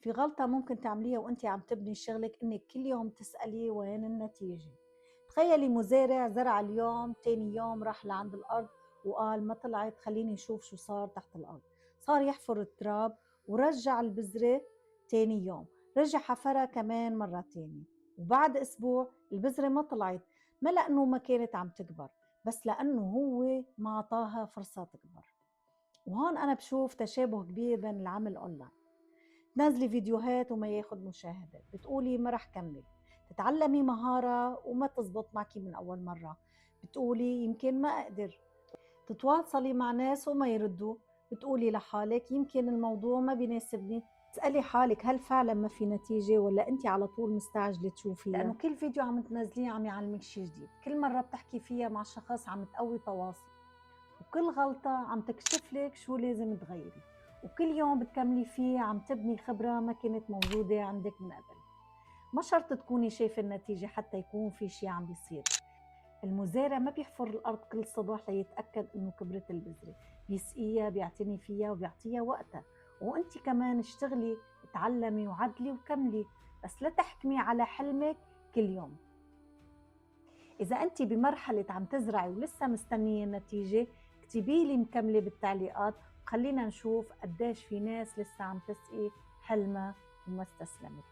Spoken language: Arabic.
في غلطة ممكن تعمليها وانت عم تبني شغلك، انك كل يوم تسألي وين النتيجة. تخيلي مزارع زرع اليوم، تاني يوم راح لعند الأرض وقال ما طلعت، خليني نشوف شو صار تحت الأرض. صار يحفر التراب ورجع البذرة. تاني يوم رجع حفرها كمان مرة تانية، وبعد أسبوع البذرة ما طلعت. ما لأنه ما كانت عم تكبر، بس لأنه هو ما عطاها فرصة تكبر. وهون أنا بشوف تشابه كبير بين العمل أونلاين. تنزلي فيديوهات وما ياخد مشاهدات، بتقولي ما رح كمل. تتعلمي مهارة وما تزبط معكي من أول مرة، بتقولي يمكن ما أقدر. تتواصلي مع ناس وما يردوا، بتقولي لحالك يمكن الموضوع ما بيناسبني. تسألي حالك هل فعلا ما في نتيجة، ولا أنت على طول مستعجلة تشوفيها؟ لأنه كل فيديو عم تنزليه عم يعلمك شي جديد، كل مرة بتحكي فيها مع شخص عم تقوي تواصل، وكل غلطة عم تكشف لك شو لازم تغيري، وكل يوم بتكملي فيه عم تبني خبرة ما كانت موجودة عندك من قبل. ما شرط تكوني شايفة النتيجة حتى يكون في شي عم بيصير. المزارع ما بيحفر الأرض كل صبح ليتأكد إنه كبرت البذرة، بيسقيها، بيعتني فيها وبيعطيها وقتها. وأنت كمان اشتغلي، اتعلمي وعدلي وكملي، بس لا تحكمي على حلمك كل يوم. إذا أنت بمرحلة عم تزرعي ولسه مستنية النتيجة، اكتبي لي مكملة بالتعليقات، وخلينا نشوف قديش في ناس لسه عم تسقي حلمها وما استسلمت.